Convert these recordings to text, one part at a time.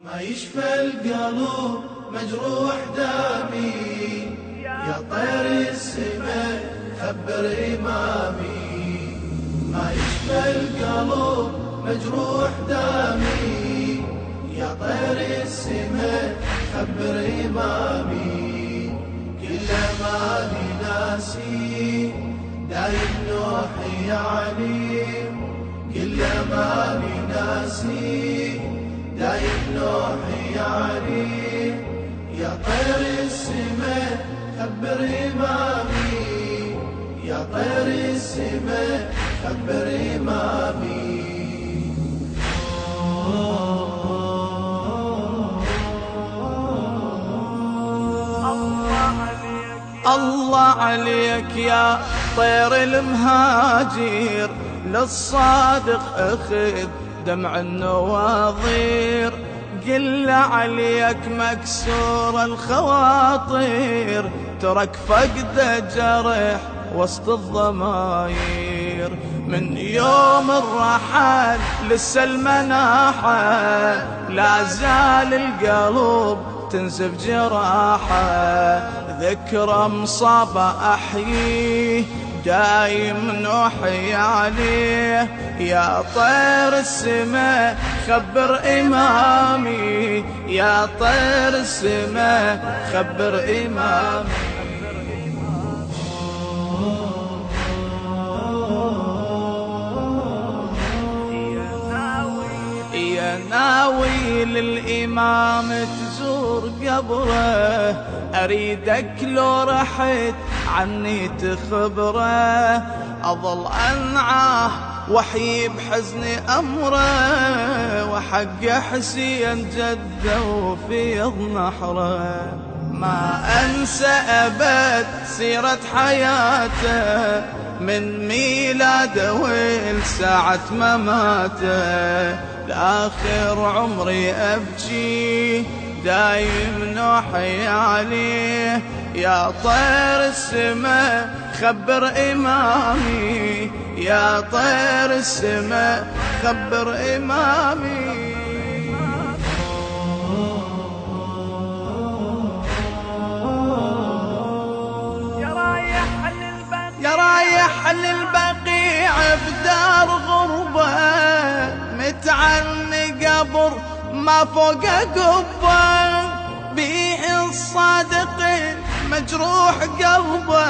ما يشفى القلب مجروح دامي، يا طير السماء خبر إمامي. ما يشفى القلب مجروح دامي، يا طير السماء خبر إمامي. كل ما ناسي دايم نوحي عليم، كل ما ناسي دايم نوحي عليم. يا طير السماء خبر إمامي، يا طير السماء خبر إمامي. الله عليك يا طير المهاجر، للصادق أخذ دمع النواظير. قل عليك مكسور الخواطر، ترك فقد جرح وسط الضماير. من يوم الرحل لسه المناحة، لا زال القلب تنزف جراحه. ذكرى مصابة أحييه دايم نوحي عليه. يا طير السماء خبر إمامي، يا طير السماء خبر إمامي. يا ناوي للإمام تزور قبره، أريدك لو رحت عني تخبره. أظل أنعاه وحي بحزن أمره، وحق حسين جده وفيض نحره. ما أنسى أبد سيرة حياته، من ميلاده ولساعة مماته. لآخر عمري أبكي دايم نوحي عليه. يا طير السماء خبر إمامي، يا طير السماء خبر إمامي. يا رايح للبقيع بدار غربة، متعني قبر ما فوق قبة. بيه الصادق مجروح قلبه،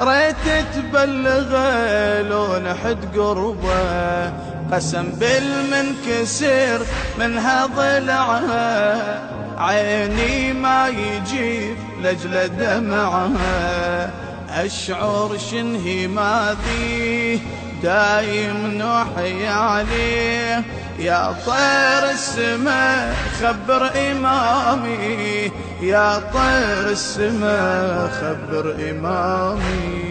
ريت تبلغه لو نحد قربه. قسم بالمنكسر منها ضلعها، عيني ما يجيب لجل دمعها. أشعر شنهي ماذي دايم نوحي عليه. يا طير السماء خبر إمامي، يا طير السماء خبر إمامي.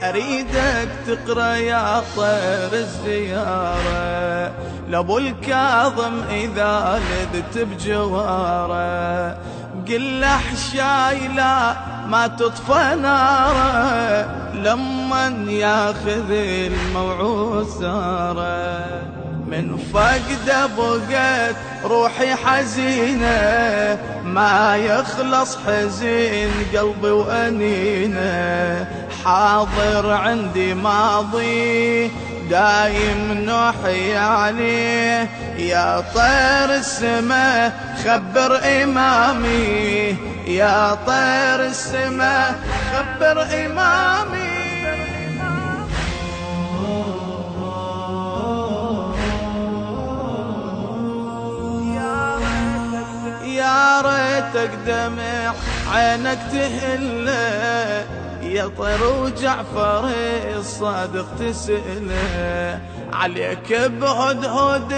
أريدك تقرأ يا طير الزيارة، لأبو الكاظم إذا لذت بجواره. قل له حشاي لا ما تطفى ناره، لمن ياخذ الموعود ساره. من فقده بقت روحي حزينة، ما يخلص حزين قلبي وأنينه. حاضر عندي ماضي دايم نوحي عليه. يا طير السماء خبر إمامي، يا طير السماء خبر إمامي. يا ريتك دمع عينك تهله، يا طير وجعفر الصادق تسأله. عليك بهدهد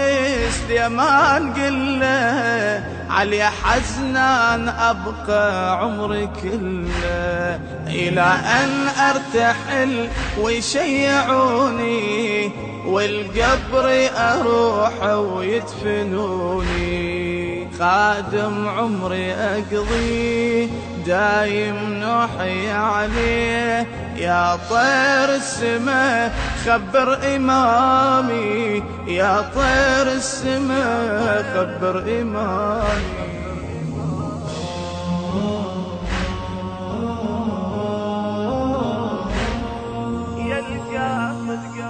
سليمان قله، علي حزنان أبقى عمري كله. إلى أن أرتحل ويشيعوني، والقبر أروح ويدفنوني. خادم عمري أقضي دايم نوحي عليه. يا طير السما خبر إمامي، يا طير السما خبر إمامي.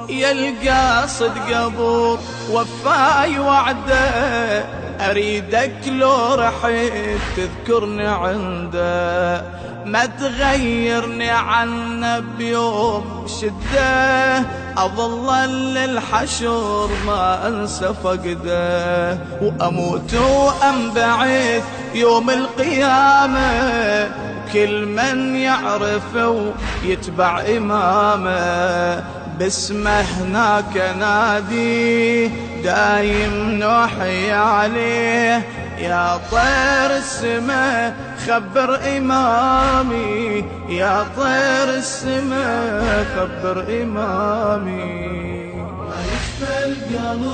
يا القاصد قبور وفاي وعده، أريدك لو رحت تذكرني عنده، ما تغيرني عنه بيوم شده، أظل للحشر ما أنسى فقده، وأموت وأنبعث يوم القيامة، كل من يعرف ويتبع إمامه، باسمه هناك نادي دايم نوحي عليه. يا طير السما خبر إمامي، يا طير السما خبر إمامي. ما يشفى القلب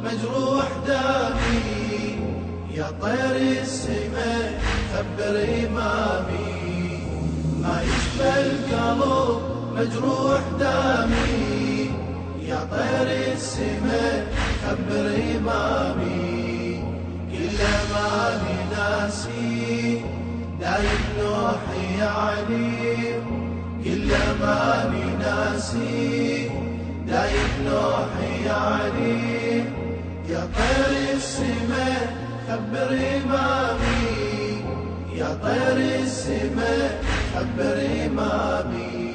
مجروح دامي، يا طير السما خبر إمامي. ما يشفى القلب مجروح دامي، يا طير السما خبر إمامي. كل ما ناسي دايم نوحي عليه، كل ما ناسي دايم نوحي عليه. يا طير السما خبر إمامي، يا طير السما خبر إمامي.